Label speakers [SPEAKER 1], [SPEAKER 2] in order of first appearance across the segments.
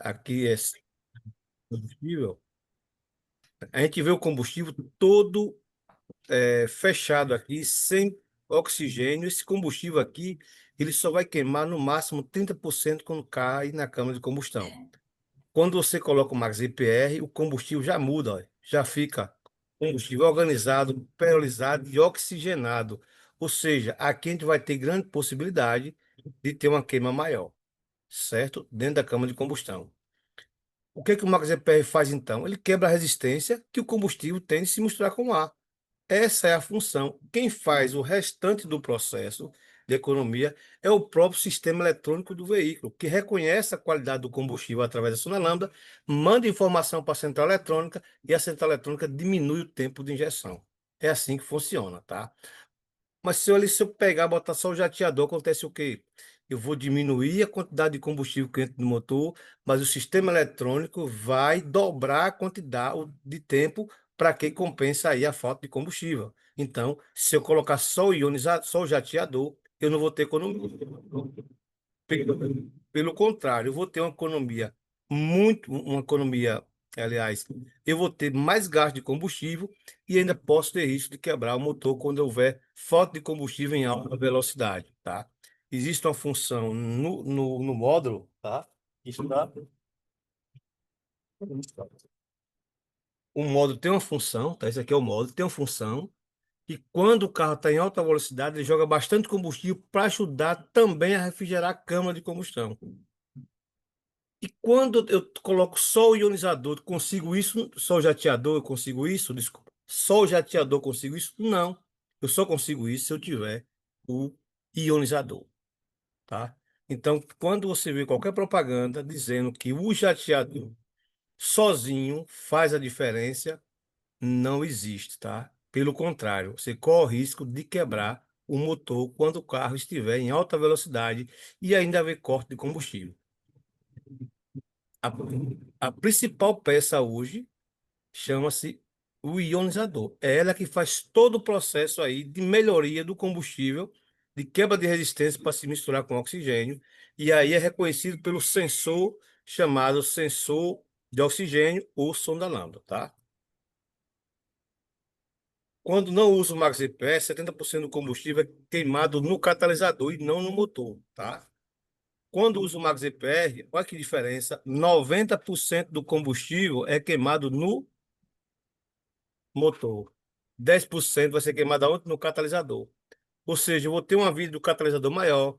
[SPEAKER 1] aqui é combustível, a gente vê o combustível todo fechado aqui, sem oxigênio. Esse combustível aqui, ele só vai queimar no máximo 30% quando cai na câmara de combustão. Quando você coloca o Max IPR, o combustível já muda, ó, já fica combustível organizado, perolizado e oxigenado. Ou seja, aqui a gente vai ter grande possibilidade de ter uma queima maior, certo? Dentro da câmara de combustão. O que que o Max EPR faz então? Ele quebra a resistência que o combustível tem de se misturar com o ar. Essa é a função. Quem faz o restante do processo de economia é o próprio sistema eletrônico do veículo, que reconhece a qualidade do combustível através da sonda lambda, manda informação para a central eletrônica e a central eletrônica diminui o tempo de injeção. É assim que funciona, tá? Mas se eu pegar, botar só o jateador, acontece o quê? Eu vou diminuir a quantidade de combustível que entra no motor, mas o sistema eletrônico vai dobrar a quantidade de tempo para que compensa aí a falta de combustível. Então, se eu colocar só o ionizador, só o jateador, eu não vou ter economia. Pelo contrário, eu vou ter uma economia, aliás, eu vou ter mais gasto de combustível e ainda posso ter risco de quebrar o motor quando houver falta de combustível em alta velocidade, tá? Existe uma função no módulo, tá? Isso dá. O módulo tem uma função, tá? Esse aqui é o módulo, tem uma função. E quando o carro está em alta velocidade, ele joga bastante combustível para ajudar também a refrigerar a câmara de combustão. E quando eu coloco só o ionizador, consigo isso? Só o jateador, eu consigo isso? Desculpa. Só o jateador consigo isso? Não. Eu só consigo isso se eu tiver o ionizador, tá? Então, quando você vê qualquer propaganda dizendo que o jateador sozinho faz a diferença, não existe, tá? Pelo contrário, você corre o risco de quebrar o motor quando o carro estiver em alta velocidade e ainda haver corte de combustível. A, a principal peça hoje chama-se o ionizador. É ela que faz todo o processo aí de melhoria do combustível, de quebra de resistência para se misturar com oxigênio, e aí é reconhecido pelo sensor chamado sensor de oxigênio ou sonda lambda, tá? Quando não usa o Max EPS, 70% do combustível é queimado no catalisador e não no motor, tá? Quando usa o Max EPR, olha que diferença, 90% do combustível é queimado no motor. 10% vai ser queimado aonde? No catalisador. Ou seja, eu vou ter uma vida do catalisador maior,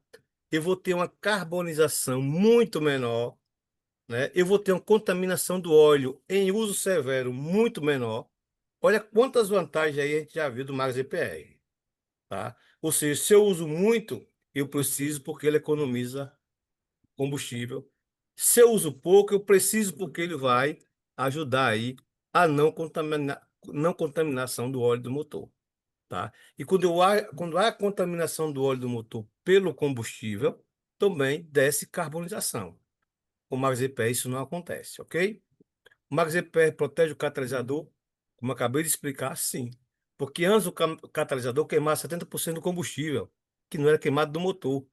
[SPEAKER 1] eu vou ter uma carbonização muito menor, né? Eu vou ter uma contaminação do óleo em uso severo muito menor. Olha quantas vantagens aí a gente já viu do Max EPR, tá? Ou seja, se eu uso muito, eu preciso porque ele economiza combustível. Se eu uso pouco, eu preciso porque ele vai ajudar aí a não contaminação do óleo do motor, tá? E quando há contaminação do óleo do motor pelo combustível, também desce carbonização. O MaxEPR isso não acontece, ok? O MaxEPR protege o catalisador, como eu acabei de explicar, sim. Porque antes o catalisador queimava 70% do combustível, que não era queimado do motor.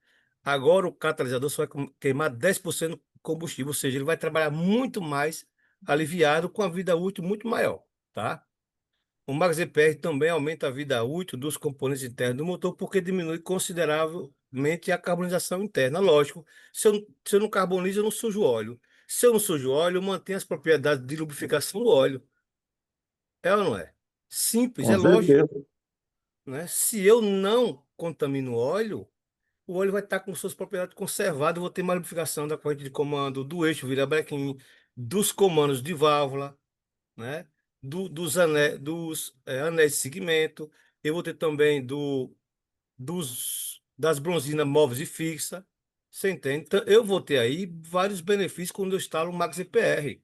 [SPEAKER 1] Agora o catalisador só vai queimar 10% do combustível, ou seja, ele vai trabalhar muito mais aliviado com a vida útil muito maior, tá? O Max EPR também aumenta a vida útil dos componentes internos do motor porque diminui consideravelmente a carbonização interna. Lógico, se eu não carbonizo, eu não sujo óleo. Se eu não sujo óleo, eu mantenho as propriedades de lubrificação do óleo. É ou não é? Simples, é
[SPEAKER 2] Com
[SPEAKER 1] lógico,
[SPEAKER 2] certeza.
[SPEAKER 1] né? Se eu não contamino o óleo vai estar com suas propriedades conservadas. Eu vou ter mais lubrificação da corrente de comando, do eixo virabrequim, dos comandos de válvula, né? Dos anéis de segmento. Eu vou ter também das bronzinas móveis e fixas. Você entende? Então, eu vou ter aí vários benefícios quando eu instalo o Max EPR.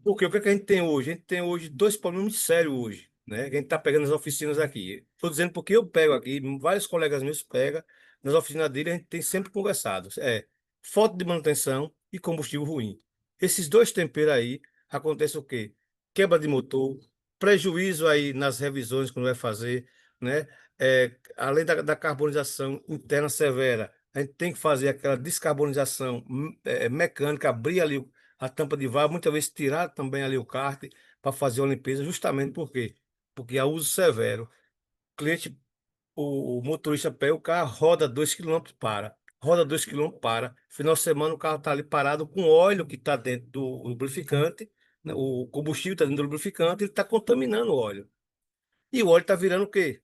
[SPEAKER 1] Porque o que é que a gente tem hoje? A gente tem hoje dois problemas sérios hoje, né? Que a gente está pegando nas oficinas aqui. Estou dizendo porque eu pego aqui, vários colegas meus pegam, nas oficinas dele a gente tem sempre conversado. É falta de manutenção e combustível ruim. Esses dois temperos aí, acontece o quê? Quebra de motor, prejuízo aí nas revisões quando vai fazer, né? Além da carbonização interna severa, a gente tem que fazer aquela descarbonização mecânica, abrir ali a tampa de válvula, muitas vezes tirar também ali o cárter para fazer uma limpeza, justamente por quê? Porque há uso severo. O cliente, o motorista pega o carro, roda 2 km, para. Roda 2 km, para. Final de semana o carro está ali parado com óleo que está dentro do lubrificante, né? O combustível está dentro do lubrificante, ele está contaminando o óleo. E o óleo está virando o quê?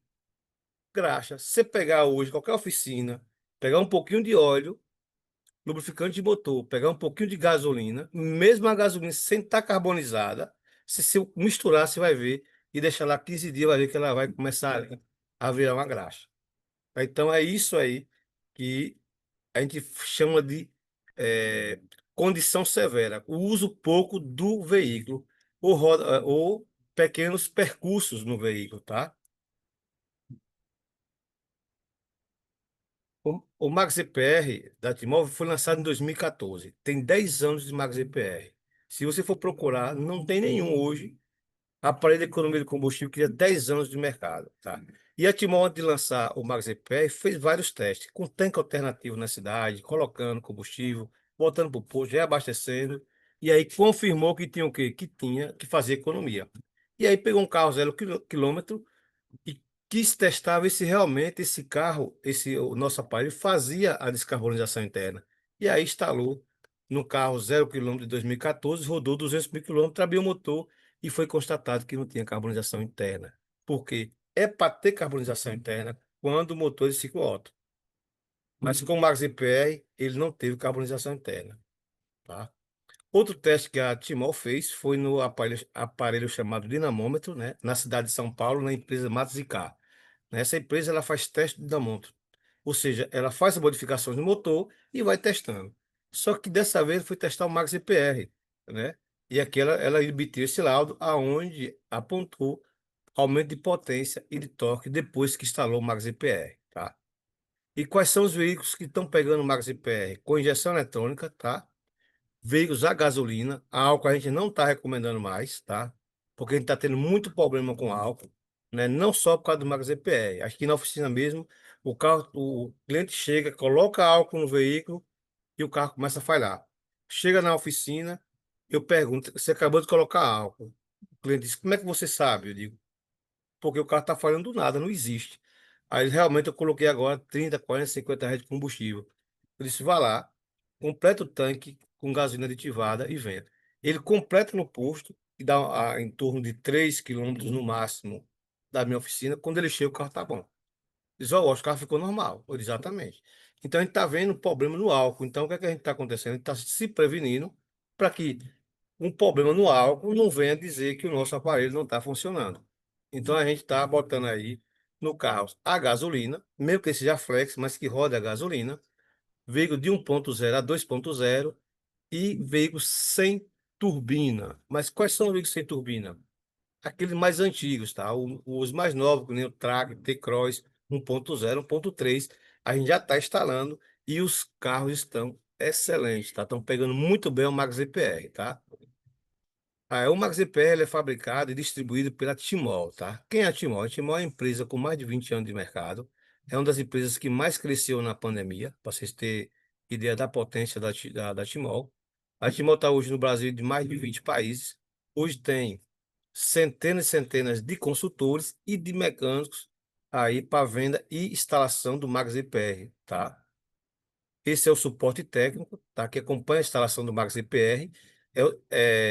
[SPEAKER 1] Graxa. Se você pegar hoje qualquer oficina, pegar um pouquinho de óleo, lubrificante de motor, pegar um pouquinho de gasolina, mesmo a gasolina sem estar carbonizada, se você misturar, você vai ver, e deixar lá 15 dias, vai ver que ela vai começar a virar uma graxa. Então é isso aí que a gente chama de eh, condição severa, o uso pouco do veículo, ou pequenos percursos no veículo, tá? O Max EPR da Timóvel foi lançado em 2014. Tem 10 anos de Max EPR. Se você for procurar, não tem nenhum hoje. Aparelho de economia de combustível que tinha 10 anos de mercado, tá? E a Timóvel, antes de lançar o Max EPR, fez vários testes, com tanque alternativo na cidade, colocando combustível, botando para o posto, reabastecendo. E aí confirmou que tinha o quê? Que tinha que fazer economia. E aí pegou um carro zero quilômetro e quis testar ver se realmente esse carro, o nosso aparelho, fazia a descarbonização interna. E aí instalou no carro 0 km de 2014, rodou 200 mil quilômetros, abriu o motor e foi constatado que não tinha carbonização interna. Por quê? É para ter carbonização interna quando o motor é de ciclo Otto. Mas com o Max EPR, ele não teve carbonização interna, tá? Outro teste que a Timol fez foi no aparelho chamado dinamômetro, né, na cidade de São Paulo, na empresa Matos e Car. Essa empresa ela faz teste de dinamômetro, ou seja, ela faz as modificações no motor e vai testando. Só que dessa vez foi testar o Max EPR, né? E aqui ela emitiu esse laudo aonde apontou aumento de potência e de torque depois que instalou o Max EPR, tá? E quais são os veículos que estão pegando o Max EPR? Com injeção eletrônica, tá? Veículos a gasolina, a álcool a gente não está recomendando mais, tá? Porque a gente está tendo muito problema com álcool, né? Não só por causa do Max EPR. Acho que na oficina mesmo, o cliente chega, coloca álcool no veículo e o carro começa a falhar. Chega na oficina, eu pergunto, você acabou de colocar álcool? O cliente diz, como é que você sabe? Eu digo, porque o carro está falhando do nada, não existe. Aí realmente eu coloquei agora 30, 40, 50 reais de combustível. Eu disse, vá lá, completa o tanque com gasolina aditivada e venha. Ele completa no posto e dá em torno de 3 quilômetros no máximo da minha oficina. Quando ele chega, o carro tá bom. Diz, ó, o carro ficou normal. Eu disse, exatamente. Então a gente está vendo problema no álcool. Então o que é que a gente está acontecendo? A gente está se prevenindo para que um problema no álcool não venha dizer que o nosso aparelho não está funcionando. Então a gente está botando aí no carro a gasolina, mesmo que seja flex, mas que roda a gasolina, veículo de 1.0 a 2.0 e veículos sem turbina. Mas quais são os veículos sem turbina? Aqueles mais antigos, tá? Os mais novos, que nem o Track, T-Cross 1.0, 1.3, a gente já está instalando e os carros estão excelentes, tá? Estão pegando muito bem o Max EPR, tá? O Max EPR é fabricado e distribuído pela Timol, tá? Quem é a Timol? A Timol é uma empresa com mais de 20 anos de mercado. É uma das empresas que mais cresceu na pandemia, para vocês terem ideia da potência da Timol. A Timol está hoje no Brasil de mais de 20 países. Hoje tem centenas e centenas de consultores e de mecânicos aí para venda e instalação do Max EPR, tá? Esse é o suporte técnico, tá? Que acompanha a instalação do Max EPR,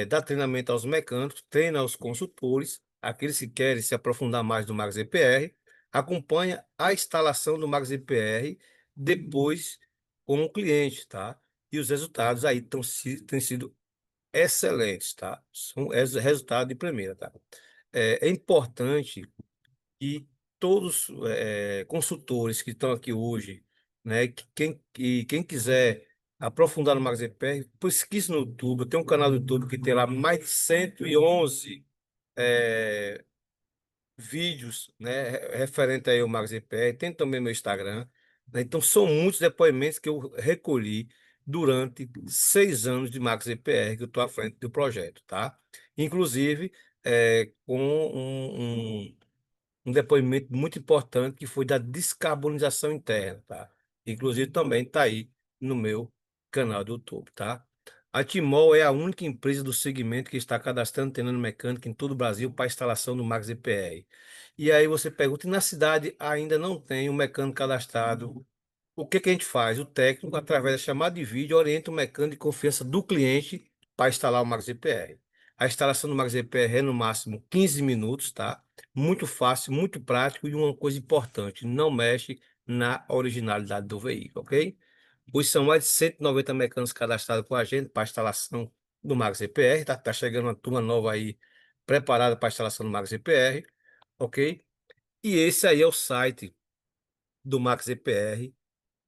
[SPEAKER 1] dá treinamento aos mecânicos, treina os consultores, aqueles que querem se aprofundar mais no Max EPR, acompanha a instalação do Max EPR depois com o cliente, tá? E os resultados aí têm sido excelentes, tá? São resultado de primeira, tá? É importante que todos consultores que estão aqui hoje, né, quem quiser aprofundar no Max EPR, pesquise no YouTube. Tem um canal do YouTube que tem lá mais de 111 é, vídeos, né, referente aí ao Max EPR. Tem também meu Instagram, né? Então são muitos depoimentos que eu recolhi durante 6 anos de Max EPR que eu estou à frente do projeto, tá? Inclusive com um depoimento muito importante que foi da descarbonização interna, tá? Inclusive também está aí no meu canal do YouTube, tá? A Timol é a única empresa do segmento que está cadastrando treinando mecânica em todo o Brasil para instalação do Max EPR. E aí você pergunta, e na cidade ainda não tem um mecânico cadastrado? O que que a gente faz? O técnico, através da chamada de vídeo, orienta o mecânico de confiança do cliente para instalar o Max EPR. A instalação do Max EPR é no máximo 15 minutos, tá? Muito fácil, muito prático e uma coisa importante, não mexe na originalidade do veículo, ok? Hoje são mais de 190 mecânicos cadastrados com a gente para a instalação do Max EPR, tá? Tá chegando uma turma nova aí preparada para a instalação do Max EPR, ok? E esse aí é o site do Max EPR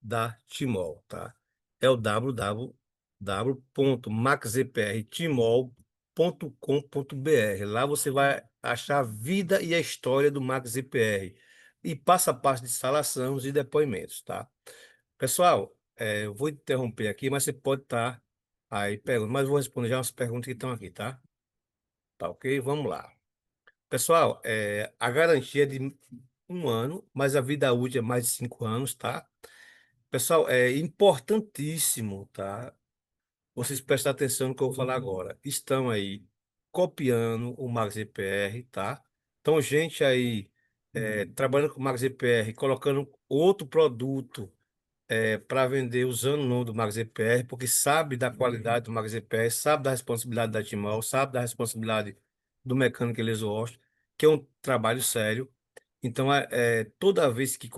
[SPEAKER 1] da Timol, tá? É o www.maxeprtimol.com.br. Lá você vai achar a vida e a história do Max EPR e passo a passo de instalações e depoimentos, tá? Pessoal, eu vou interromper aqui, mas você pode estar aí perguntando, mas eu vou responder já umas perguntas que estão aqui, tá? Tá ok? Vamos lá. Pessoal, a garantia é de 1 ano, mas a vida útil é mais de 5 anos, tá? Pessoal, é importantíssimo, tá? Vocês prestem atenção no que eu vou falar agora. Estão aí copiando o Max EPR, tá? Então, gente aí trabalhando com o Max EPR, colocando outro produto para vender usando o nome do Max EPR, porque sabe da qualidade do Max EPR, sabe da responsabilidade da Timol, sabe da responsabilidade do mecânico Elias Rocha, que é um trabalho sério. Então, toda vez que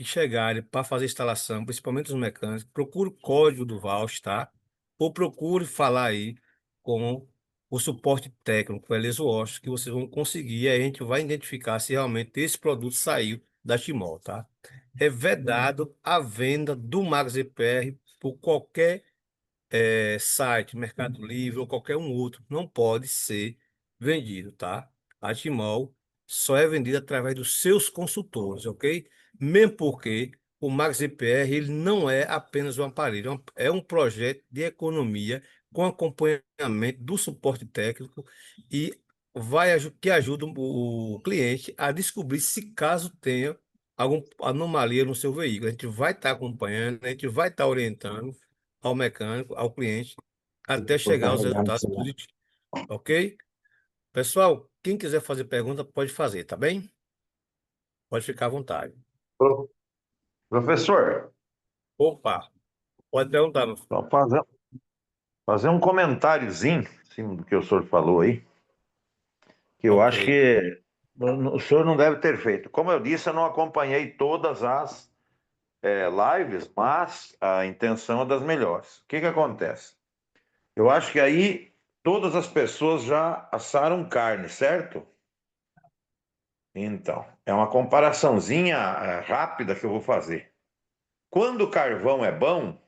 [SPEAKER 1] chegarem para fazer instalação, principalmente os mecânicos, procure o código do voucher, tá? Ou procure falar aí com o suporte técnico, o Elias Rocha, que vocês vão conseguir, e aí a gente vai identificar se realmente esse produto saiu da Timol, tá? É vedado a venda do Max EPR por qualquer site, Mercado Livre ou qualquer um outro, não pode ser vendido, tá? A Timol só é vendida através dos seus consultores, ok? Mesmo porque o Max EPR ele não é apenas um aparelho, é um projeto de economia com acompanhamento do suporte técnico e que ajuda o cliente a descobrir se caso tenha alguma anomalia no seu veículo. A gente vai estar acompanhando, a gente vai estar orientando ao mecânico, ao cliente, até
[SPEAKER 2] Vou
[SPEAKER 1] chegar aos
[SPEAKER 2] carregar no
[SPEAKER 1] resultados
[SPEAKER 2] celular.
[SPEAKER 1] positivos, ok? Pessoal, quem quiser fazer pergunta, pode fazer, tá bem? Pode ficar à vontade.
[SPEAKER 2] Pro- Professor,
[SPEAKER 1] Opa, pode perguntar.
[SPEAKER 2] só fazer um comentáriozinho em cima do que o senhor falou aí, que eu
[SPEAKER 1] Ok,
[SPEAKER 2] acho que o senhor não deve ter feito. Como eu disse, eu não acompanhei todas as lives, mas a intenção é das melhores. O que que acontece? Eu acho que aí todas as pessoas já assaram carne, certo? Então, é uma comparaçãozinha rápida que eu vou fazer. Quando o carvão é bom,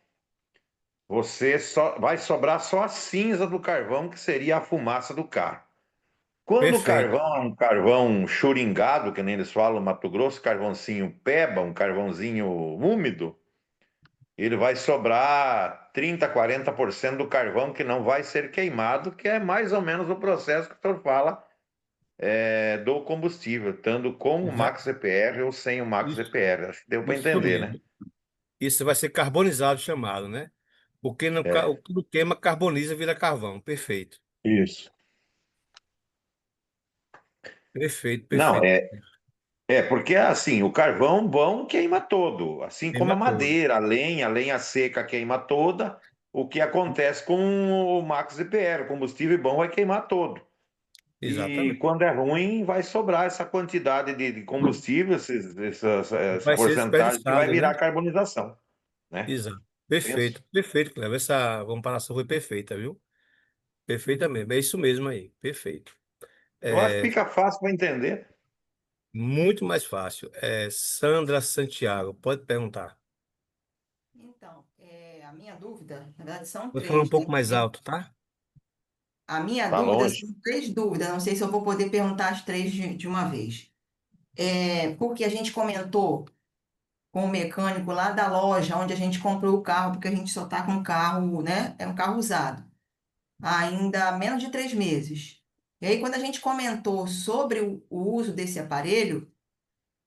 [SPEAKER 2] você só vai sobrar só a cinza do carvão, que seria a fumaça do carro. Quando o
[SPEAKER 1] perfeito.
[SPEAKER 2] carvão é um carvão churingado, que nem eles falam no Mato Grosso, carvãozinho peba, um carvãozinho úmido, ele vai sobrar 30, 40% do carvão que não vai ser queimado, que é mais ou menos o processo que o senhor fala do combustível, estando com o
[SPEAKER 1] Exa-
[SPEAKER 2] Max EPR ou sem o Max
[SPEAKER 1] Isso,
[SPEAKER 2] EPR. Acho que deu para
[SPEAKER 1] isso
[SPEAKER 2] entender, né?
[SPEAKER 1] mesmo. Isso vai ser carbonizado chamado, né? Porque o
[SPEAKER 2] É,
[SPEAKER 1] que não queima, carboniza, vira carvão. Perfeito.
[SPEAKER 2] isso.
[SPEAKER 1] Perfeito,
[SPEAKER 2] Não,
[SPEAKER 1] perfeito.
[SPEAKER 2] porque assim, o carvão bom queima todo, assim como a
[SPEAKER 1] Queima todo.
[SPEAKER 2] madeira, a lenha seca queima toda. O que acontece com o Max EPR, o combustível bom vai queimar todo. E
[SPEAKER 1] Exatamente.
[SPEAKER 2] quando é ruim, vai sobrar essa quantidade de combustível, essa
[SPEAKER 1] Vai ser
[SPEAKER 2] porcentagem que vai
[SPEAKER 1] desperdiçado,
[SPEAKER 2] virar
[SPEAKER 1] né?
[SPEAKER 2] carbonização, né?
[SPEAKER 1] Exato.
[SPEAKER 2] Penso.
[SPEAKER 1] Perfeito, perfeito, Cleber. Essa comparação foi perfeita, viu? Perfeita mesmo. É isso mesmo aí. Perfeito.
[SPEAKER 2] Eu acho que
[SPEAKER 1] É
[SPEAKER 2] fica fácil para entender.
[SPEAKER 1] muito mais fácil. Sandra Santiago, pode perguntar.
[SPEAKER 3] Então, a minha dúvida, na verdade, são
[SPEAKER 1] Vou falar um
[SPEAKER 3] três, né?
[SPEAKER 1] pouco mais alto, tá?
[SPEAKER 3] A minha
[SPEAKER 2] Tá
[SPEAKER 3] dúvida
[SPEAKER 2] longe.
[SPEAKER 3] são três dúvidas, não sei se eu vou poder perguntar as três de uma vez. Porque a gente comentou com o mecânico lá da loja onde a gente comprou o carro, porque a gente só está com o carro, né? É um carro usado, ainda há menos de 3 meses. E aí, quando a gente comentou sobre o uso desse aparelho,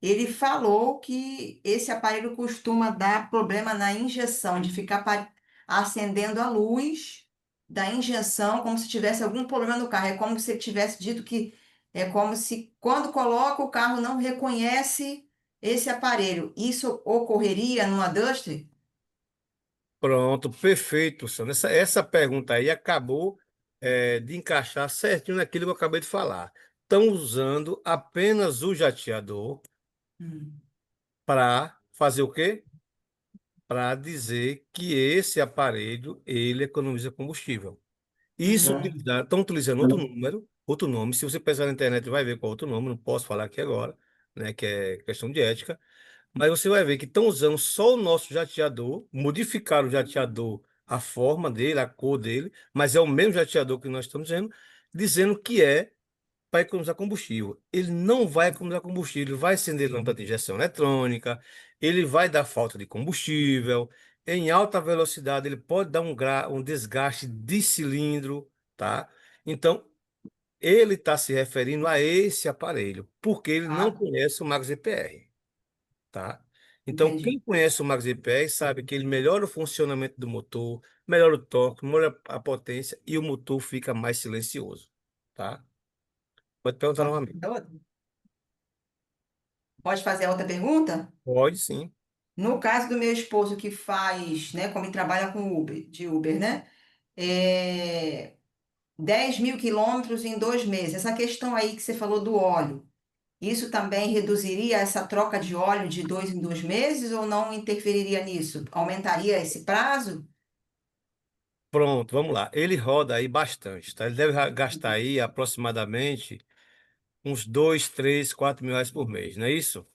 [SPEAKER 3] Ele falou que esse aparelho costuma dar problema na injeção, de ficar acendendo a luz da injeção, como se tivesse algum problema no carro. É como se ele tivesse dito que é como se quando coloca o carro não reconhece esse aparelho. Isso ocorreria numa Duster?
[SPEAKER 1] Pronto, perfeito, Sandra. Essa pergunta aí acabou de encaixar certinho naquilo que eu acabei de falar. Estão usando apenas o jateador
[SPEAKER 3] Hum.
[SPEAKER 1] para fazer o quê? Para dizer que esse aparelho ele economiza combustível. Isso
[SPEAKER 3] Hum.
[SPEAKER 1] estão utilizando outro número, outro nome. Se você pesquisar na internet, vai ver qual é outro nome. Não posso falar aqui agora, né? Que é questão de ética. Mas você vai ver que estão usando só o nosso jateador, modificaram o jateador, a forma dele, a cor dele, mas é o mesmo jateador que nós estamos dizendo que é para economizar combustível. Ele não vai economizar combustível, ele vai acender lâmpada de injeção eletrônica, ele vai dar falta de combustível. Em alta velocidade, ele pode dar um desgaste de cilindro, tá? Então, ele está se referindo a esse aparelho, porque ele não
[SPEAKER 3] Ah,
[SPEAKER 1] conhece o Max EPR, tá? Então,
[SPEAKER 3] entendi.
[SPEAKER 1] quem conhece o Max EPR sabe que ele melhora o funcionamento do motor, melhora o torque, melhora a potência e o motor fica mais silencioso, tá? Pode perguntar
[SPEAKER 3] Posso
[SPEAKER 1] novamente.
[SPEAKER 3] fazer outra? Pode fazer a outra pergunta?
[SPEAKER 1] Pode sim.
[SPEAKER 3] No caso do meu esposo que faz, né, como ele trabalha com Uber, de Uber, né? É, 10 mil quilômetros em 2 meses. Essa questão aí que você falou do óleo, isso também reduziria essa troca de óleo de 2 em 2 meses ou não interferiria nisso? Aumentaria esse prazo?
[SPEAKER 1] Pronto, vamos lá. Ele roda aí bastante, tá? Ele deve gastar aí aproximadamente uns 2, 3, 4 mil reais por mês, não é isso?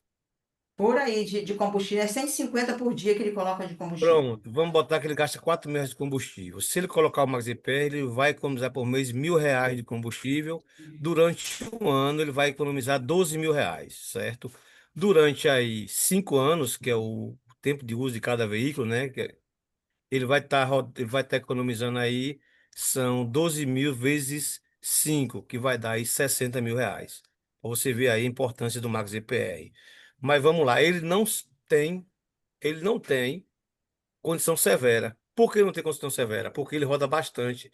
[SPEAKER 3] Por aí de combustível, é 150 por dia que ele coloca de combustível.
[SPEAKER 1] Pronto, vamos botar que ele gasta 4 mil reais de combustível. Se ele colocar o MaxiPer, ele vai economizar por mês 1.000 reais de combustível. Durante um ano, ele vai economizar 12 mil reais, certo? Durante aí 5 anos, que é o tempo de uso de cada veículo, né? Ele vai estar economizando aí, são 12 mil vezes 5 que vai dar aí 60 mil reais. Pra você ver aí a importância do Max EPR. Mas vamos lá, ele não tem condição severa. Por que não tem condição severa? Porque ele roda bastante.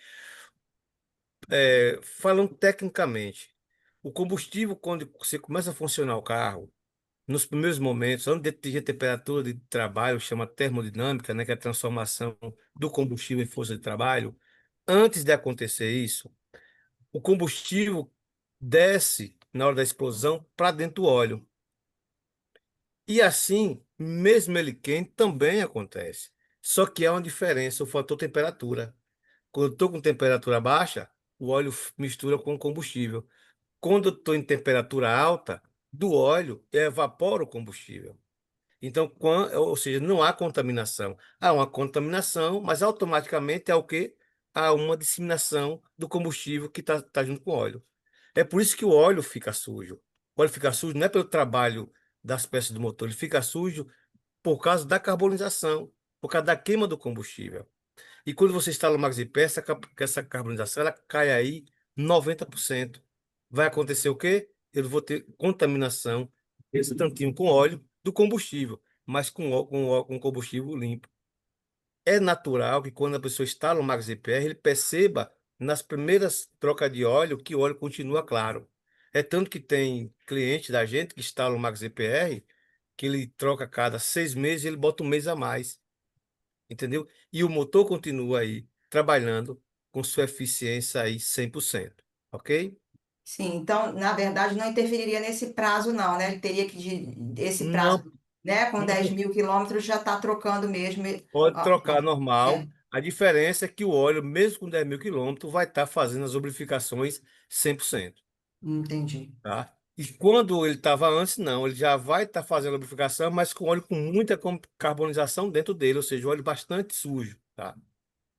[SPEAKER 1] Falando tecnicamente, o combustível, quando você começa a funcionar o carro, nos primeiros momentos, antes de atingir a temperatura de trabalho, chama termodinâmica, né, que é a transformação do combustível em força de trabalho. Antes de acontecer isso, o combustível desce na hora da explosão para dentro do óleo. E assim, mesmo ele quente, também acontece. Só que há uma diferença, o fator temperatura. Quando eu estou com temperatura baixa, o óleo mistura com o combustível. Quando eu estou em temperatura alta, do óleo evapora o combustível. Então, ou seja, não há contaminação. Há uma contaminação, mas automaticamente há o quê? Há uma disseminação do combustível que está junto com o óleo. É por isso que o óleo fica sujo. O óleo fica sujo não é pelo trabalho das peças do motor, ele fica sujo por causa da carbonização, por causa da queima do combustível. E quando você instala o MaxiPer, essa carbonização ela cai aí 90%. Vai acontecer o quê? Eu vou ter contaminação, esse tanquinho com óleo do combustível, mas com combustível limpo. É natural que quando a pessoa instala o MaxiPer, ele perceba nas primeiras trocas de óleo que o óleo continua claro. É tanto que tem cliente da gente que instala o MaxiPer, que ele troca a cada 6 meses e ele bota um mês a mais, entendeu? E o motor continua aí trabalhando com sua eficiência aí 100%, ok?
[SPEAKER 3] Sim, então, na verdade, não interferiria nesse prazo, não, né? Ele teria que, esse
[SPEAKER 1] Não,
[SPEAKER 3] prazo, né? Com
[SPEAKER 1] não
[SPEAKER 3] 10 mil quilômetros já está trocando mesmo.
[SPEAKER 1] pode
[SPEAKER 3] Ó,
[SPEAKER 1] trocar
[SPEAKER 3] é,
[SPEAKER 1] normal. A diferença é que o óleo, mesmo com 10 mil quilômetros, vai estar fazendo as lubrificações 100%,
[SPEAKER 3] entendi.
[SPEAKER 1] tá? E quando ele estava antes, não, ele já vai estar fazendo a lubrificação, mas com óleo com muita carbonização dentro dele, ou seja, óleo bastante sujo, tá?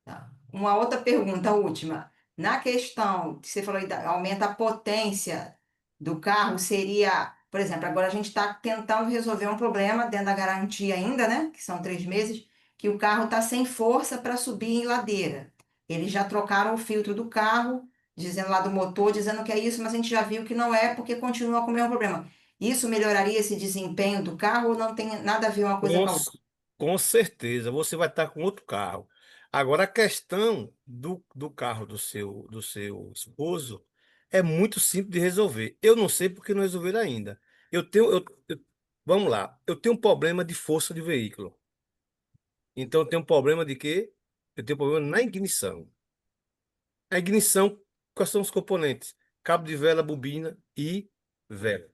[SPEAKER 3] Tá. Uma outra pergunta, a última. Na questão que você falou, aí aumenta a potência do carro, seria, por exemplo, agora a gente está tentando resolver um problema dentro da garantia ainda, né? Que são 3 meses, que o carro está sem força para subir em ladeira. Eles já trocaram o filtro do carro, dizendo lá do motor, dizendo que é isso, mas a gente já viu que não é, porque continua com o mesmo problema. isso melhoraria esse desempenho do carro ou não tem nada a ver uma coisa
[SPEAKER 1] Com,
[SPEAKER 3] com a outra?
[SPEAKER 1] com certeza, você vai estar com outro carro. Agora, a questão do carro do seu esposo é muito simples de resolver. Eu não sei porque não resolveram ainda. Eu tenho, vamos lá, eu tenho um problema de força de veículo. Então, eu tenho um problema de quê? Eu tenho um problema na ignição. A ignição, quais são os componentes? Cabo de vela, bobina e vela.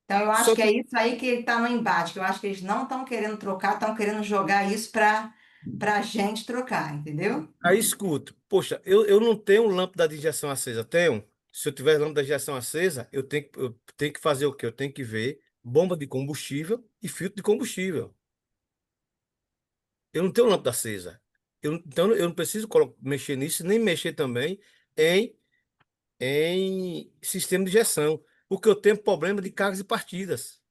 [SPEAKER 3] Então, eu acho
[SPEAKER 1] Só
[SPEAKER 3] que é
[SPEAKER 1] que
[SPEAKER 3] isso aí que está no embate, que eu acho que eles não estão querendo trocar, estão querendo jogar isso para a gente trocar, entendeu?
[SPEAKER 1] aí escuto, poxa, eu não tenho lâmpada de injeção acesa, tenho? Se eu tiver lâmpada de injeção acesa, eu tenho que fazer o quê? Eu tenho que ver bomba de combustível e filtro de combustível. Eu não tenho lâmpada acesa. Então eu não preciso mexer nisso, nem mexer também em, em sistema de injeção, porque eu tenho problema de cargas e partidas.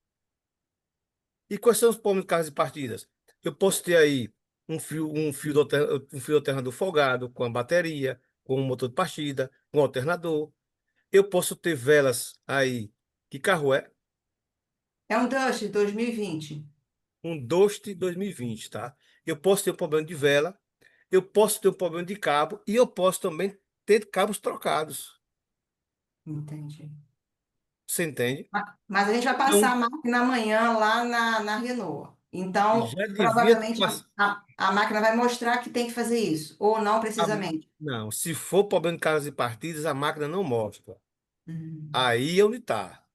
[SPEAKER 1] E quais são os problemas de cargas e partidas? Eu posso ter aí um fio alternador folgado, com a bateria, com um motor de partida, um alternador. Eu posso ter velas aí. Que carro é?
[SPEAKER 3] É um Dust 2020.
[SPEAKER 1] Um Dost 2020, tá? Eu posso ter um problema de vela, eu posso ter um problema de cabo e eu posso também ter cabos trocados.
[SPEAKER 3] Entendi.
[SPEAKER 1] Você entende?
[SPEAKER 3] Mas a gente vai passar
[SPEAKER 1] Então,
[SPEAKER 3] a máquina amanhã lá na Renault. Então,
[SPEAKER 1] já devia ter
[SPEAKER 3] provavelmente
[SPEAKER 1] passado.
[SPEAKER 3] a máquina vai mostrar que tem que fazer isso, ou não precisamente.
[SPEAKER 1] Não, se for problema de cargas e partidas, a máquina não mostra.
[SPEAKER 3] Hum,
[SPEAKER 1] Aí é onde está.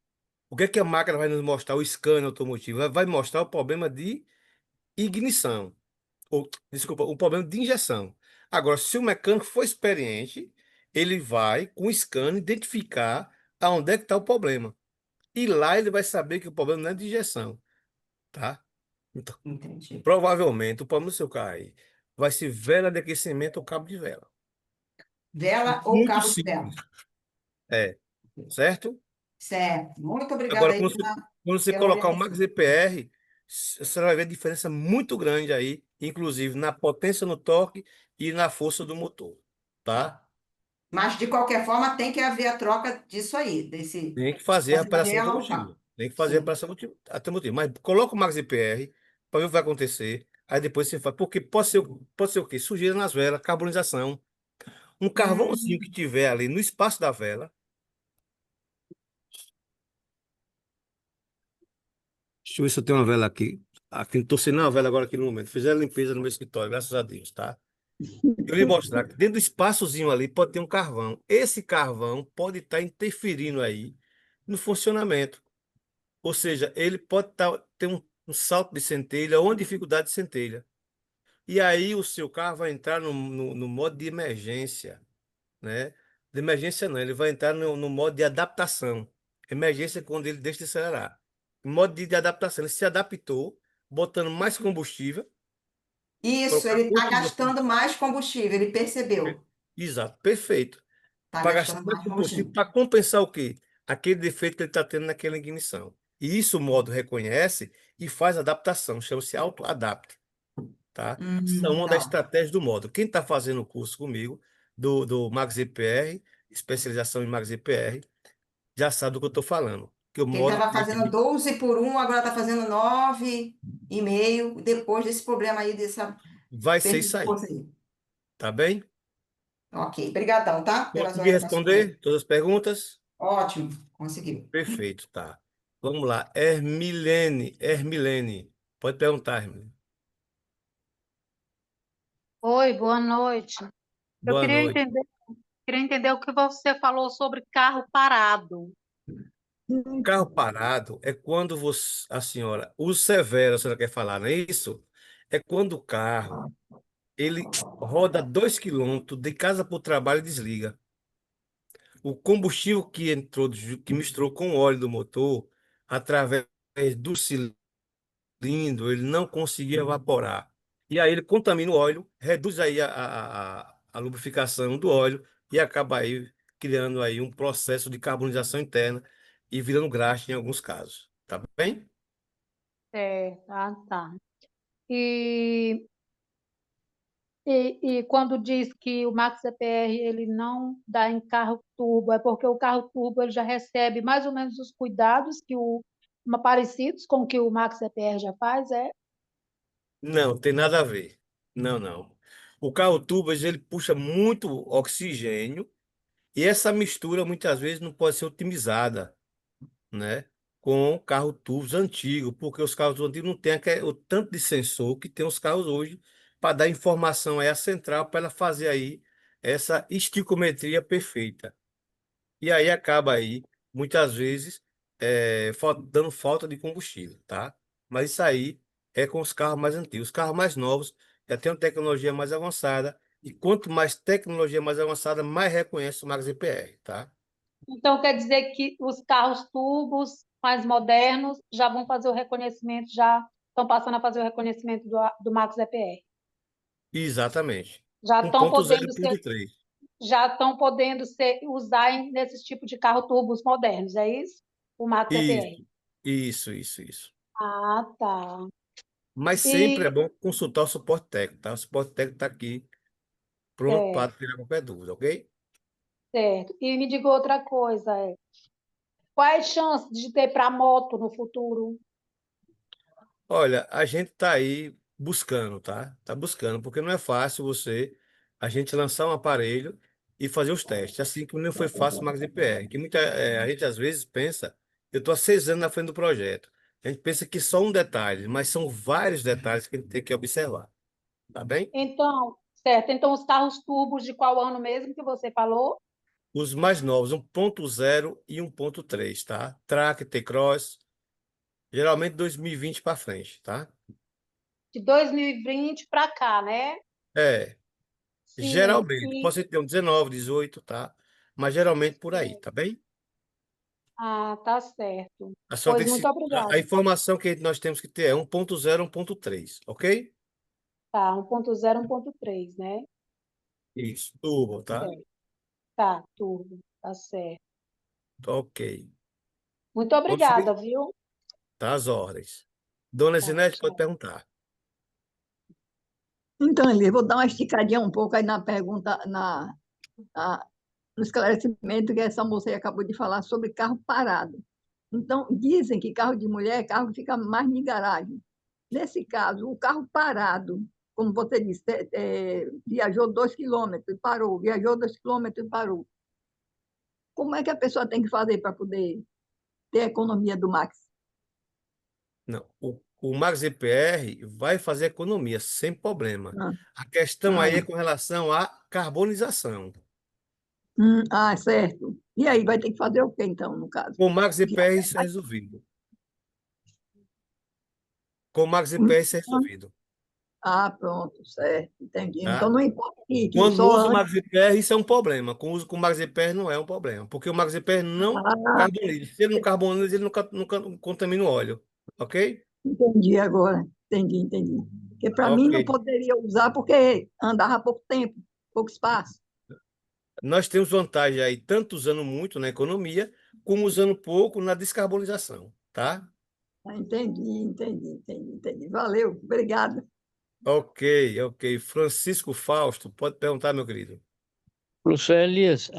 [SPEAKER 1] O que é que a máquina vai nos mostrar? O scanner automotivo vai mostrar o problema de ignição, ou, desculpa, o problema de injeção. Agora, se o mecânico for experiente, ele vai, com o scanner, identificar aonde é que está o problema. E lá ele vai saber que o problema não é de injeção, tá? Então,
[SPEAKER 3] entendi.
[SPEAKER 1] provavelmente, o problema do seu carro aí vai ser vela de aquecimento ou cabo de vela.
[SPEAKER 3] Vela ou
[SPEAKER 1] Muito
[SPEAKER 3] cabo de vela?
[SPEAKER 1] simples. É, certo?
[SPEAKER 3] Certo. Muito obrigada
[SPEAKER 1] Agora,
[SPEAKER 3] aí
[SPEAKER 1] quando você
[SPEAKER 3] pela
[SPEAKER 1] colocar o
[SPEAKER 3] orientação.
[SPEAKER 1] Max EPR, você vai ver a diferença muito grande aí, inclusive na potência no torque e na força do motor, tá?
[SPEAKER 3] Mas, de qualquer forma, tem que haver a troca disso aí,
[SPEAKER 1] Tem que fazer a
[SPEAKER 3] dessa
[SPEAKER 1] operação
[SPEAKER 3] vela ou cabo.
[SPEAKER 1] automotiva. Tem que fazer a
[SPEAKER 3] Sim.
[SPEAKER 1] operação automotiva. Mas coloca o Max EPR para ver o que vai acontecer. Aí depois você faz. Porque pode ser o quê? Sujeira nas velas, carbonização. Um carvãozinho que
[SPEAKER 3] Hum,
[SPEAKER 1] tiver ali no espaço da vela. Deixa eu ver se eu tenho uma vela aqui. Aqui, estou sem uma vela agora aqui no momento. Fizeram a limpeza no meu escritório, graças a Deus, tá? Eu lhe mostrar que dentro do espaçozinho ali pode ter um carvão. Esse carvão pode estar interferindo aí no funcionamento. Ou seja, ele pode ter um salto de centelha ou uma dificuldade de centelha. E aí o seu carro vai entrar no modo de emergência, né? De emergência não, ele vai entrar no modo de adaptação. Emergência é quando ele deixa de acelerar. Em modo de adaptação, ele se adaptou, botando mais combustível,
[SPEAKER 3] isso,
[SPEAKER 1] colocar
[SPEAKER 3] ele está
[SPEAKER 1] outro
[SPEAKER 3] gastando mais combustível, ele percebeu.
[SPEAKER 1] Exato, perfeito.
[SPEAKER 3] Está
[SPEAKER 1] Para gastar
[SPEAKER 3] gastando
[SPEAKER 1] mais
[SPEAKER 3] mais
[SPEAKER 1] combustível,
[SPEAKER 3] combustível.
[SPEAKER 1] para compensar o quê? Aquele defeito que ele está tendo naquela ignição. E isso o modo reconhece e faz adaptação, chama-se auto-adapt, tá? Isso é uma das
[SPEAKER 3] Legal.
[SPEAKER 1] estratégias do modo. Quem está fazendo o curso comigo, do Max EPR, especialização em Max EPR, já sabe do que eu estou falando. Que o
[SPEAKER 3] Que ele
[SPEAKER 1] modo
[SPEAKER 3] estava fazendo 12 por um, agora está fazendo 9,5, depois desse problema aí, dessa
[SPEAKER 1] vai ser
[SPEAKER 3] perda
[SPEAKER 1] isso
[SPEAKER 3] de
[SPEAKER 1] aí,
[SPEAKER 3] força aí.
[SPEAKER 1] tá bem?
[SPEAKER 3] Ok, brigadão, tá? Pelas
[SPEAKER 1] Consegui
[SPEAKER 3] orientações aí.
[SPEAKER 1] responder todas as perguntas?
[SPEAKER 3] Ótimo, conseguiu.
[SPEAKER 1] Perfeito, tá. Vamos lá. Hermilene. Pode perguntar, Hermilene.
[SPEAKER 4] Oi, boa noite. Eu
[SPEAKER 1] Boa noite.
[SPEAKER 4] queria entender o que você falou sobre carro parado.
[SPEAKER 1] Carro parado é quando a senhora, o severo, a senhora quer falar, não é isso? É quando o carro, ele roda 2 quilômetros de casa para o trabalho e desliga. O combustível que entrou, que misturou com o óleo do motor, através do cilindro, ele não conseguia evaporar. E aí ele contamina o óleo, reduz aí a lubrificação do óleo e acaba aí criando aí um processo de carbonização interna e virando graxa em alguns casos. Tá bem?
[SPEAKER 4] É, tá. E, e quando diz que o Max EPR ele não dá em carro turbo, é porque o carro turbo ele já recebe mais ou menos os cuidados que o parecidos com o que o Max EPR já faz, é?
[SPEAKER 1] Não, tem nada a ver. Não, não. O carro tubas, ele puxa muito oxigênio e essa mistura muitas vezes não pode ser otimizada, né? Com carro tubos antigos, porque os carros antigos não têm o tanto de sensor que tem os carros hoje para dar informação aí à central para ela fazer aí essa esticometria perfeita. E aí acaba aí, muitas vezes, dando falta de combustível, tá? Mas isso aí é com os carros mais antigos. Os carros mais novos já têm uma tecnologia mais avançada. E quanto mais tecnologia mais avançada, mais reconhece o Max EPR, tá?
[SPEAKER 4] Então, quer dizer que os carros turbos mais modernos já vão fazer o reconhecimento, já estão passando a fazer o reconhecimento do Max EPR.
[SPEAKER 1] Exatamente.
[SPEAKER 4] Já estão podendo ser,
[SPEAKER 1] 1.0.3.
[SPEAKER 4] já estão podendo ser, usar nesse tipo de carro turbos modernos, é isso? O Max EPR.
[SPEAKER 1] Isso, isso.
[SPEAKER 4] Ah, tá.
[SPEAKER 1] Mas sempre é
[SPEAKER 4] E,
[SPEAKER 1] bom consultar o suporte técnico, tá? O suporte técnico está aqui pronto para
[SPEAKER 4] certo,
[SPEAKER 1] tirar qualquer dúvida, ok?
[SPEAKER 4] certo. E me diga outra coisa, quais as chances de ter para moto no futuro?
[SPEAKER 1] Olha, a gente tá aí buscando, tá? Tá buscando, porque não é fácil a gente lançar um aparelho e fazer os testes. Assim como não foi fácil o Max DPR, que a gente às vezes pensa, eu estou há 6 anos na frente do projeto. A gente pensa que só um detalhe, mas são vários detalhes que a gente tem que observar, tá bem?
[SPEAKER 4] Então, certo. Então, os carros turbos de qual ano mesmo que você falou?
[SPEAKER 1] Os mais novos, 1.0 e 1.3, tá? Track, T-Cross, geralmente 2020 para frente, tá?
[SPEAKER 4] De 2020 para cá, né?
[SPEAKER 1] É,
[SPEAKER 4] Sim.
[SPEAKER 1] geralmente, pode ser que tenha um 19, 18, tá? Mas geralmente por aí, tá bem?
[SPEAKER 4] Ah, tá certo.
[SPEAKER 1] A, só
[SPEAKER 4] Pois
[SPEAKER 1] tem que
[SPEAKER 4] muito
[SPEAKER 1] se- a
[SPEAKER 4] obrigada.
[SPEAKER 1] informação que nós temos que ter é 1.0, 1.3, ok?
[SPEAKER 4] Tá, 1.0, 1.3, né?
[SPEAKER 1] Isso, turbo, tá?
[SPEAKER 4] Certo. Tá, turbo. Tá certo.
[SPEAKER 1] Ok.
[SPEAKER 4] Muito
[SPEAKER 1] Quando
[SPEAKER 4] obrigada,
[SPEAKER 1] você
[SPEAKER 4] viu?
[SPEAKER 1] tá às ordens. Dona
[SPEAKER 4] Tá,
[SPEAKER 1] Zinete pode
[SPEAKER 4] tchau.
[SPEAKER 1] perguntar.
[SPEAKER 5] Então, Eli, vou dar uma esticadinha um pouco aí na pergunta, no esclarecimento que essa moça aí acabou de falar sobre carro parado. Então, dizem que carro de mulher é carro que fica mais em garagem. Nesse caso, o carro parado, como você disse, viajou 2 quilômetros e parou, viajou 2 quilômetros e parou. Como é que a pessoa tem que fazer para poder ter a economia do Max?
[SPEAKER 1] Não, o Max EPR vai fazer economia sem problema.
[SPEAKER 5] Ah,
[SPEAKER 1] A questão
[SPEAKER 5] ah,
[SPEAKER 1] aí é com relação à carbonização.
[SPEAKER 5] certo. E aí, vai ter que fazer o quê, então, no caso?
[SPEAKER 1] Com o Max
[SPEAKER 5] Já-
[SPEAKER 1] EPR isso é resolvido. Com o Max EPR isso é resolvido,
[SPEAKER 5] Pronto, certo, entendi. Então,
[SPEAKER 1] tá?
[SPEAKER 5] não importa que
[SPEAKER 1] Quando
[SPEAKER 5] só
[SPEAKER 1] usa o
[SPEAKER 5] antes.
[SPEAKER 1] MaxIPR, isso é um problema. Quando usa com o MaxIPR, não é um problema. Porque o MaxIPR não
[SPEAKER 5] Ah,
[SPEAKER 1] carboniza. Se ele não carboniza, ele nunca contamina o óleo. Ok?
[SPEAKER 5] entendi agora. Entendi. Porque para mim
[SPEAKER 1] Ok.
[SPEAKER 5] não poderia usar porque andava há pouco tempo, pouco espaço.
[SPEAKER 1] Nós temos vantagem aí, tanto usando muito na economia, como usando pouco na descarbonização. Tá?
[SPEAKER 5] Entendi. Valeu, obrigada.
[SPEAKER 1] Ok, ok. Francisco Fausto, pode perguntar, meu querido.
[SPEAKER 6] Professor Elias,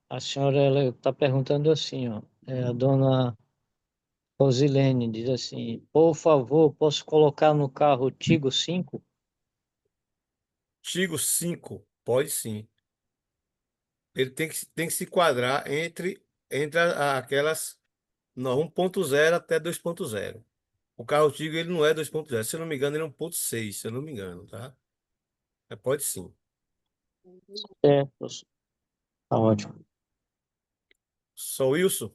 [SPEAKER 6] a senhora está perguntando assim, ó, a dona Rosilene diz assim, por favor, posso colocar no carro Tigo 5?
[SPEAKER 1] Tigo 5, pode sim. Ele tem que se enquadrar entre aquelas não, 1.0 até 2.0. O carro antigo ele não é 2.0. Se eu não me engano, ele é 1.6, se eu não me engano, tá? Pode sim.
[SPEAKER 6] É, professor. Tá ótimo.
[SPEAKER 1] Sou Wilson?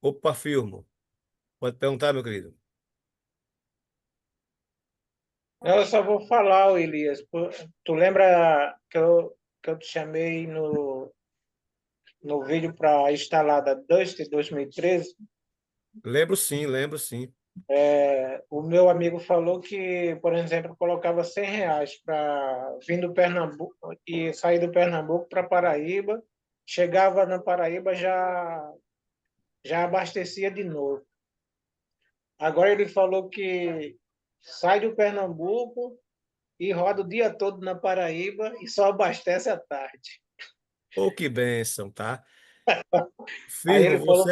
[SPEAKER 1] Opa, firmo. Pode perguntar, meu querido.
[SPEAKER 7] Eu só vou falar, Elias. Tu lembra que eu te chamei no vídeo para instalar da Dust 2013?
[SPEAKER 1] Lembro sim, lembro sim.
[SPEAKER 7] O meu amigo falou que, por exemplo, colocava R$ 100 para vir do Pernambuco e sair do Pernambuco para Paraíba. Chegava na Paraíba, já abastecia de novo. Agora ele falou que sai do Pernambuco e roda o dia todo na Paraíba e só abastece à tarde.
[SPEAKER 1] Oh, que bênção, tá?
[SPEAKER 7] Aí
[SPEAKER 1] Firmo,
[SPEAKER 7] ele falou,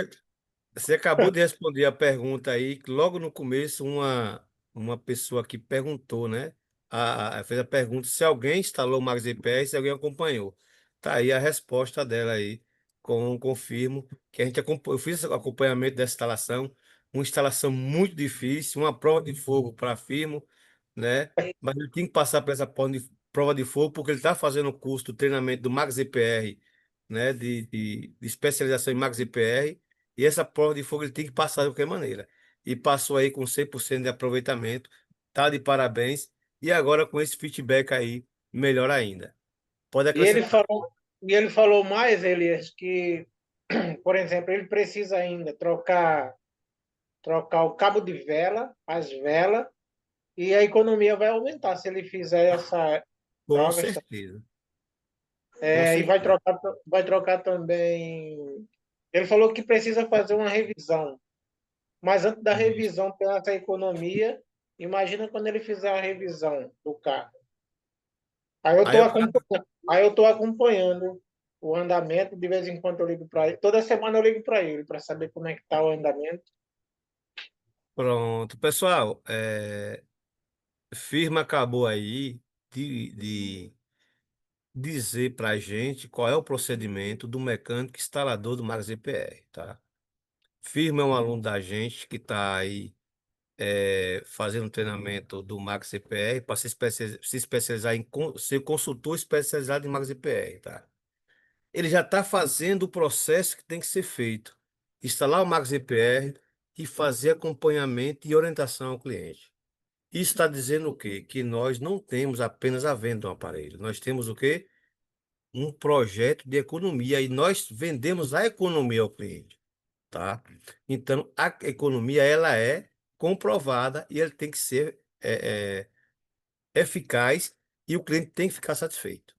[SPEAKER 1] Você acabou de responder a pergunta aí, que logo no começo, uma pessoa que perguntou, né? Fez a pergunta se alguém instalou o Max GPS, se alguém acompanhou. Tá aí a resposta dela aí, confirmo que a gente eu fiz o acompanhamento dessa instalação, uma instalação muito difícil, uma prova de fogo para firmo, né? Mas ele tinha que passar por essa prova de fogo, porque ele está fazendo o curso do treinamento do Max EPR, né? De especialização em Max EPR. E essa prova de fogo ele tem que passar de qualquer maneira. E passou aí com 100% de aproveitamento. Tá de parabéns. E agora com esse feedback aí, melhor ainda. Pode
[SPEAKER 7] E ele
[SPEAKER 1] acrescentar.
[SPEAKER 7] falou, e ele falou mais, Elias, que, por exemplo, ele precisa ainda trocar o cabo de vela, as velas, e a economia vai aumentar se ele fizer essa
[SPEAKER 1] Com
[SPEAKER 7] troca.
[SPEAKER 1] certeza. Com
[SPEAKER 7] E
[SPEAKER 1] certeza.
[SPEAKER 7] vai trocar também. Ele falou que precisa fazer uma revisão, mas antes da
[SPEAKER 1] Isso.
[SPEAKER 7] revisão tem essa economia. Imagina quando ele fizer a revisão do carro.
[SPEAKER 1] Aí eu tava.
[SPEAKER 7] Aí eu estou acompanhando o andamento. De vez em quando eu ligo para ele. Toda semana eu ligo para ele para saber como é que está o andamento.
[SPEAKER 1] Pronto. Pessoal, firma acabou aí de dizer para a gente qual é o procedimento do mecânico instalador do Max EPR, tá? Firma é um aluno da gente que está aí fazendo treinamento do Max CPR para se especializar ser consultor especializado em Max CPR, tá? Ele já está fazendo o processo que tem que ser feito. Instalar o Max CPR e fazer acompanhamento e orientação ao cliente. Isso está dizendo o quê? Que nós não temos apenas a venda do aparelho. Nós temos o quê? Um projeto de economia e nós vendemos a economia ao cliente, tá? Então, a economia, ela é comprovada e ela tem que ser eficaz e o cliente tem que ficar satisfeito,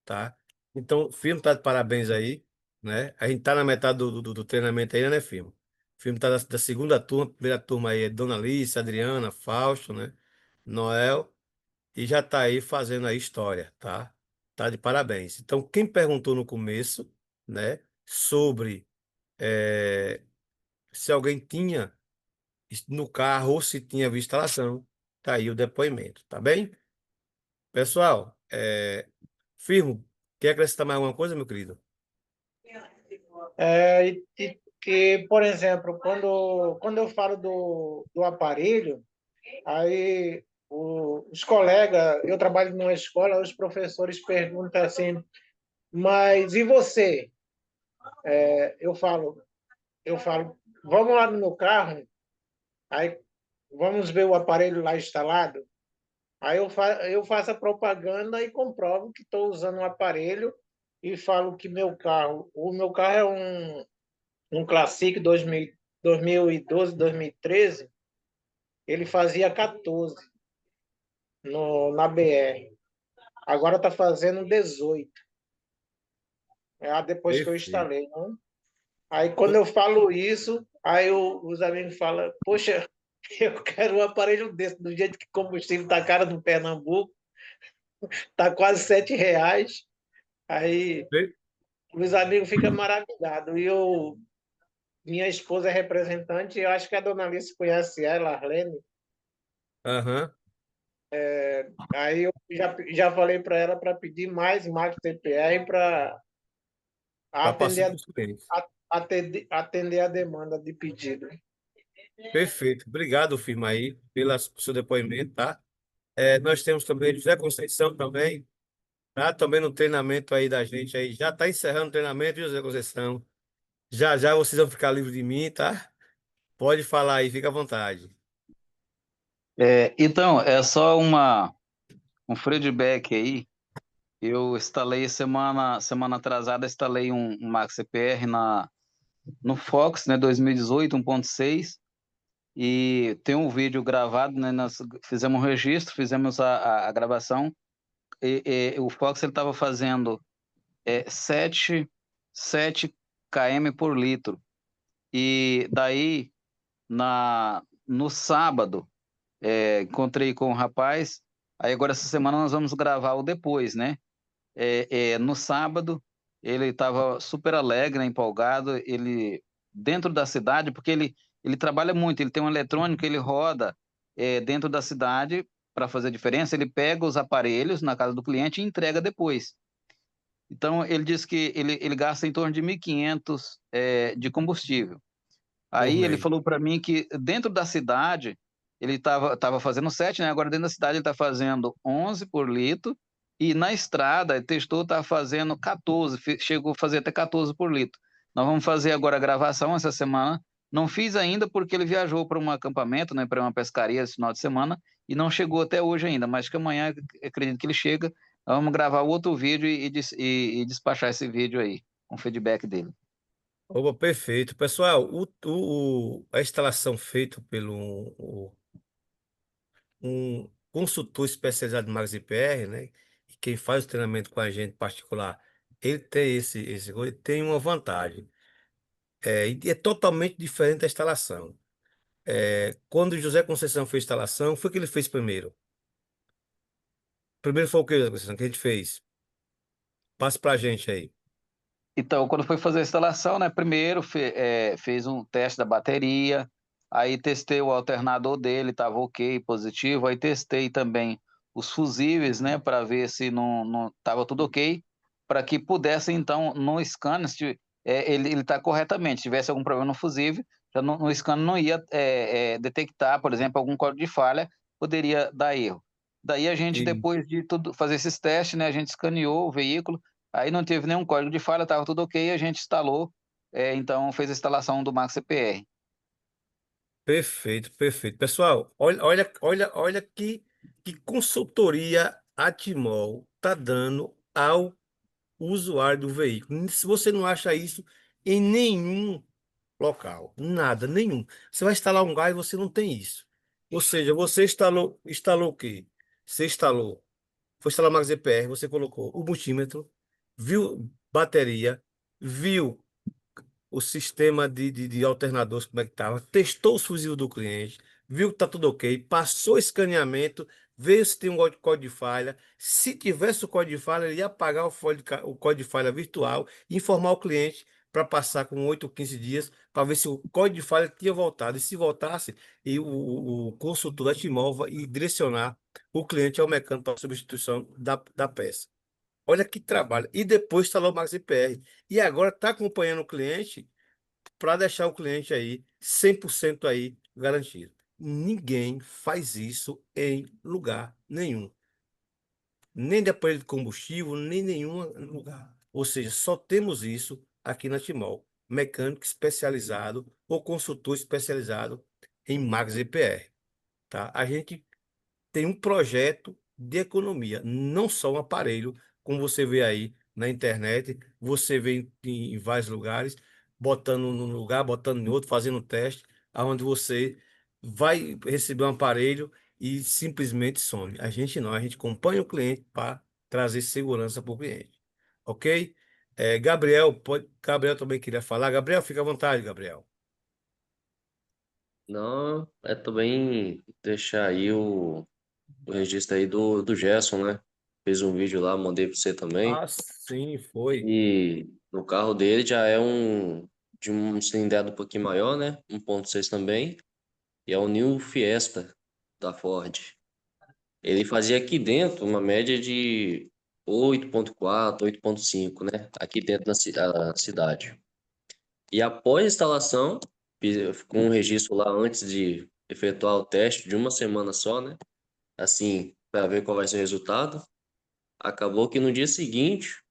[SPEAKER 1] tá? Então, o filme tá de parabéns aí, né? A gente tá na metade do treinamento ainda, né, filme? O filme tá da segunda turma, a primeira turma aí é Dona Alice, Adriana, Fausto, né? Noel, e já tá aí fazendo a história, tá? Tá de parabéns. Então, quem perguntou no começo, né, sobre se alguém tinha no carro ou se tinha visto instalação, tá aí o depoimento, tá bem? Pessoal, firmo, quer acrescentar mais alguma coisa, meu querido?
[SPEAKER 7] Por exemplo, quando eu falo do aparelho, aí os colegas, eu trabalho numa escola, os professores perguntam assim, mas e você? Eu falo, vamos lá no meu carro, aí vamos ver o aparelho lá instalado. Aí eu faço a propaganda e comprovo que estou usando o aparelho e falo que o meu carro é um Classic 2012, 2013, ele fazia 14 na BR. Agora está fazendo 18. Depois que eu
[SPEAKER 1] Perfeito.
[SPEAKER 7] instalei, né? Aí quando eu falo isso, aí os amigos falam, poxa, eu quero um aparelho desse, do jeito que o combustível está caro no Pernambuco, está quase R$ 7. Aí
[SPEAKER 1] Per-
[SPEAKER 7] os amigos ficam maravilhados. Minha esposa é representante, eu acho que a dona Alice conhece ela, Arlene.
[SPEAKER 1] Aham,
[SPEAKER 7] Aí eu já falei para ela para pedir mais Max TPR para
[SPEAKER 1] para passar
[SPEAKER 7] atender
[SPEAKER 1] para os clientes.
[SPEAKER 7] atender a demanda de pedido.
[SPEAKER 1] Perfeito. Obrigado, firma aí, pelo seu depoimento, tá? Nós temos também José Conceição também, tá? Também no treinamento aí da gente aí. Já está encerrando o treinamento, viu, José Conceição? Já já vocês vão ficar livres de mim, tá? Pode falar aí, fica à vontade.
[SPEAKER 8] Então, é só um feedback aí. Eu instalei semana atrasada, instalei um Max CPR no Fox, né, 2018, 1.6, e tem um vídeo gravado, né, nós fizemos um registro, fizemos a gravação, e o Fox ele estava fazendo 7 km por litro, e daí, no sábado, encontrei com o rapaz, aí agora essa semana nós vamos gravar o depois, né? No sábado, ele estava super alegre, né, empolgado, ele dentro da cidade, porque ele trabalha muito, ele tem um eletrônico, ele roda dentro da cidade para fazer a diferença, ele pega os aparelhos na casa do cliente e entrega depois. Então, ele diz que ele gasta em torno de 1.500 de combustível.
[SPEAKER 1] por
[SPEAKER 8] Aí ele
[SPEAKER 1] mês.
[SPEAKER 8] falou para mim que dentro da cidade, ele estava fazendo 7, né? Agora dentro da cidade ele está fazendo 11 por litro, e na estrada, ele testou, está fazendo 14, chegou a fazer até 14 por litro. Nós vamos fazer agora a gravação essa semana. Não fiz ainda porque ele viajou para um acampamento, né, para uma pescaria esse final de semana, e não chegou até hoje ainda, mas que amanhã acredito que ele chega. Nós vamos gravar outro vídeo e despachar esse vídeo aí, com o feedback dele.
[SPEAKER 1] Opa, perfeito. Pessoal, a instalação feita pelo um consultor especializado em Max IPR, né? E quem faz o treinamento com a gente particular, ele tem ele tem uma vantagem. E é totalmente diferente da instalação. Quando o José Conceição fez a instalação, foi o que ele fez primeiro. Primeiro foi o que, José Conceição, que a gente fez? Passa pra gente aí.
[SPEAKER 8] Então, quando foi fazer a instalação, né, primeiro fez um teste da bateria, aí testei o alternador dele, estava ok, positivo, aí testei também os fusíveis, né, para ver se não estava tudo ok, para que pudesse, então, no scanner, ele está corretamente, se tivesse algum problema no fusível, já no scanner não ia detectar, por exemplo, algum código de falha, poderia dar erro. Daí a gente,
[SPEAKER 1] E
[SPEAKER 8] depois de tudo, fazer esses testes, né, a gente escaneou o veículo. Aí não teve nenhum código de falha, estava tudo ok, a gente instalou, então fez a instalação do Max CPR.
[SPEAKER 1] perfeito, perfeito. Pessoal, olha que consultoria a Timol tá dando ao usuário do veículo. Se você não acha isso em nenhum local, nada, nenhum. Você vai instalar um gás e você não tem isso. Ou seja, você instalou o quê? Você instalou, foi instalar o Max EPR, você colocou o multímetro, viu bateria, viu o sistema de alternadores, como é que estava, testou os fuzis do cliente, viu que está tudo ok, passou o escaneamento, veio se tem um código de falha. Se tivesse o código de falha, ele ia apagar o código de falha virtual e informar o cliente para passar com 8 ou 15 dias para ver se o código de falha tinha voltado. E se voltasse, o consultor da Timol vai direcionar o cliente ao mecânico para substituição da peça. Olha que trabalho. E depois instalou o Max IPR. E agora está acompanhando o cliente para deixar o cliente aí 100% aí garantido. Ninguém faz isso em lugar nenhum. Nem de aparelho de combustível, nem nenhum lugar. Ou seja, só temos isso aqui na Timol. Mecânico especializado ou consultor especializado em Max IPR. Tá? A gente tem um projeto de economia, não só um aparelho, como você vê aí na internet, você vê em vários lugares, botando num lugar, botando em outro, fazendo um teste, aonde você vai receber um aparelho e simplesmente some. A gente não, a gente acompanha o cliente para trazer segurança para o cliente. Ok? Gabriel também queria falar. Gabriel, fica à vontade, Gabriel.
[SPEAKER 9] Não, é também deixar aí o registro aí do Gerson, né? Fez um vídeo lá, mandei para você também.
[SPEAKER 1] Ah, sim, foi.
[SPEAKER 9] E no carro dele já é de um cilindrado um pouquinho maior, né? 1.6 também. E é o New Fiesta da Ford. Ele fazia aqui dentro uma média de 8.4, 8.5, né? Aqui dentro da cidade. E após a instalação, com um registro lá antes de efetuar o teste de uma semana só, né? Assim, para ver qual vai ser o resultado. Acabou que no dia seguinte,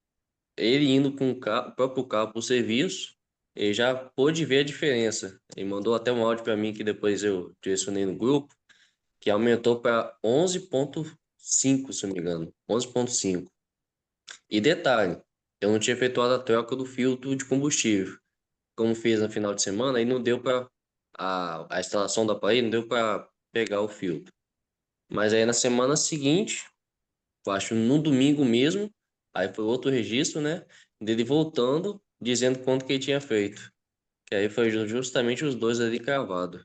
[SPEAKER 9] ele indo com o próprio carro para o serviço, ele já pôde ver a diferença. Ele mandou até um áudio para mim que depois eu direcionei no grupo, que aumentou para 11.5, se não me engano. 11.5. E detalhe, eu não tinha efetuado a troca do filtro de combustível. Como fiz no final de semana, aí não deu para a instalação do aparelho, não deu para pegar o filtro. Mas aí na semana seguinte, eu acho no domingo mesmo, aí foi outro registro, né? Dele voltando, dizendo quanto que ele tinha feito. Que aí foi justamente os dois ali cravado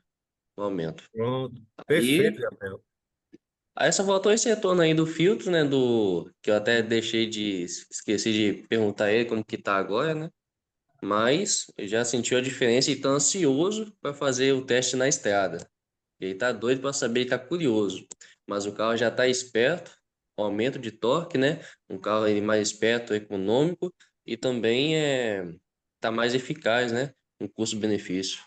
[SPEAKER 9] no aumento.
[SPEAKER 1] Pronto. Perfeito,
[SPEAKER 9] Aí,
[SPEAKER 1] Gabriel.
[SPEAKER 9] aí só faltou esse retorno aí do filtro, né? Que eu até esqueci de perguntar a ele como que tá agora, né? mas já sentiu a diferença e está ansioso para fazer o teste na estrada. Ele está doido para saber, ele está curioso. Mas o carro já está esperto, aumento de torque, né? Um carro aí mais esperto, econômico e também tá mais eficaz, né? Um custo-benefício.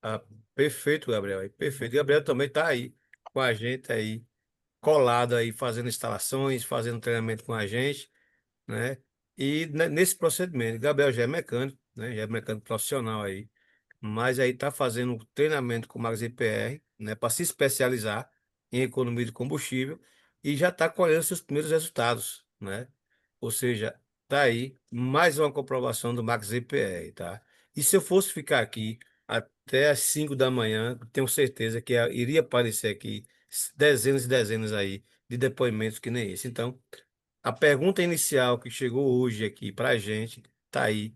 [SPEAKER 1] Ah, perfeito, Gabriel. Perfeito. Gabriel também está aí com a gente aí, colado aí, fazendo instalações, fazendo treinamento com a gente, né? E nesse procedimento, Gabriel já é mecânico, né? Já é mecânico profissional aí, mas aí está fazendo um treinamento com o Max IPR, né? Para se especializar em economia de combustível e já está colhendo seus primeiros resultados, né? Ou seja, tá aí mais uma comprovação do Max IPR, tá? E se eu fosse ficar aqui até às 5 da manhã, tenho certeza que iria aparecer aqui dezenas e dezenas aí de depoimentos que nem esse. Então, a pergunta inicial que chegou hoje aqui para a gente tá aí,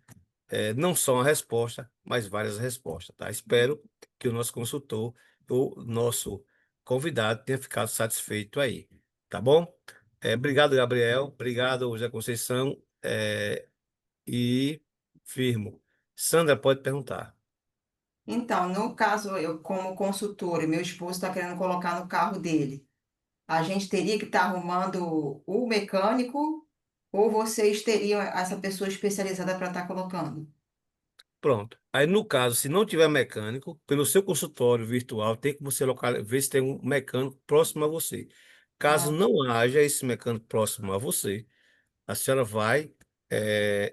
[SPEAKER 1] não só uma resposta, mas várias respostas, tá? Espero que o nosso consultor, o nosso convidado, tenha ficado satisfeito aí, tá bom? Obrigado, Gabriel. Obrigado, José Conceição. E firmo. Sandra, pode perguntar.
[SPEAKER 3] Então, no caso, eu como consultora, e meu esposo está querendo colocar no carro dele, a gente teria que estar arrumando o mecânico ou vocês teriam essa pessoa especializada para estar colocando?
[SPEAKER 1] Pronto. Aí, no caso, se não tiver mecânico, pelo seu consultório virtual, tem que você ver se tem um mecânico próximo a você. Caso
[SPEAKER 3] Ah,
[SPEAKER 1] não haja esse mecânico próximo a você, a senhora vai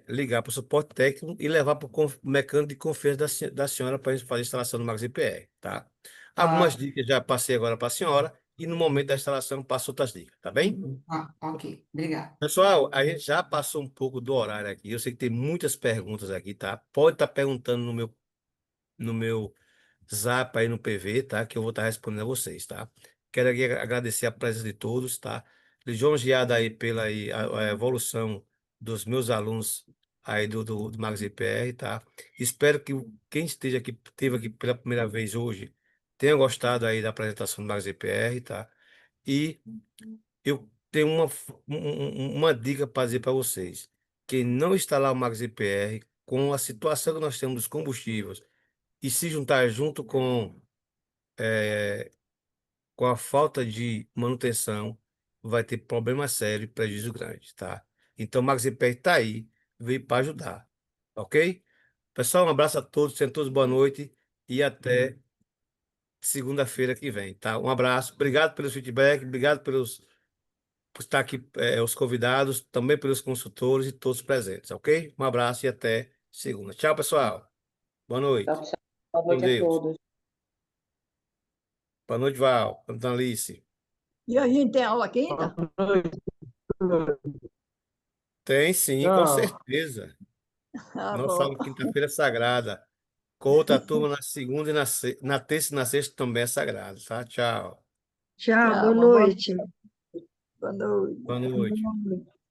[SPEAKER 1] ligar para o suporte técnico e levar para o mecânico de confiança da senhora para a gente fazer a instalação do Max IPR, tá? Algumas
[SPEAKER 3] ah,
[SPEAKER 1] dicas já passei agora para a senhora e no momento da instalação passo outras dicas, tá bem?
[SPEAKER 3] ok, obrigada.
[SPEAKER 1] Pessoal, a gente já passou um pouco do horário aqui. Eu sei que tem muitas perguntas aqui, tá? Pode estar perguntando no meu zap aí no PV, tá? Que eu vou estar respondendo a vocês, tá? Quero aqui agradecer a presença de todos, tá? Lisonjeado aí pela aí, a evolução dos meus alunos aí do Max IPR, tá? Espero que quem esteve aqui pela primeira vez hoje tenha gostado aí da apresentação do Max IPR, tá? E eu tenho uma dica para dizer para vocês. Quem não instalar o Max IPR, com a situação que nós temos dos combustíveis, e se juntar junto com a falta de manutenção, vai ter problema sério e prejuízo grande, tá? Então, o Max IPR está aí, veio para ajudar, ok? Pessoal, um abraço a todos, tenham todos boa noite e até segunda-feira que vem, tá? Um abraço, obrigado pelo feedback, obrigado por estar aqui, os convidados, também pelos consultores e todos presentes, ok? Um abraço e até segunda. Tchau, pessoal. Boa
[SPEAKER 10] Tchau,
[SPEAKER 1] noite.
[SPEAKER 10] tchau. Boa
[SPEAKER 1] Com
[SPEAKER 10] noite a
[SPEAKER 1] Deus.
[SPEAKER 10] todos.
[SPEAKER 1] Boa noite, Val. Boa noite, Alice.
[SPEAKER 5] E a gente tem aula quinta?
[SPEAKER 1] Tem sim, com
[SPEAKER 6] Tchau.
[SPEAKER 1] certeza.
[SPEAKER 5] Ah,
[SPEAKER 1] Nossa
[SPEAKER 5] bom.
[SPEAKER 1] aula de quinta-feira é sagrada. Com outra turma na segunda e na terça e na sexta também é sagrado, tá? Tchau.
[SPEAKER 10] Tchau,
[SPEAKER 5] Tchau,
[SPEAKER 10] boa
[SPEAKER 5] uma boa
[SPEAKER 10] noite.
[SPEAKER 5] noite. Boa noite.
[SPEAKER 1] Boa noite.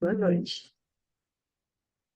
[SPEAKER 10] Boa noite.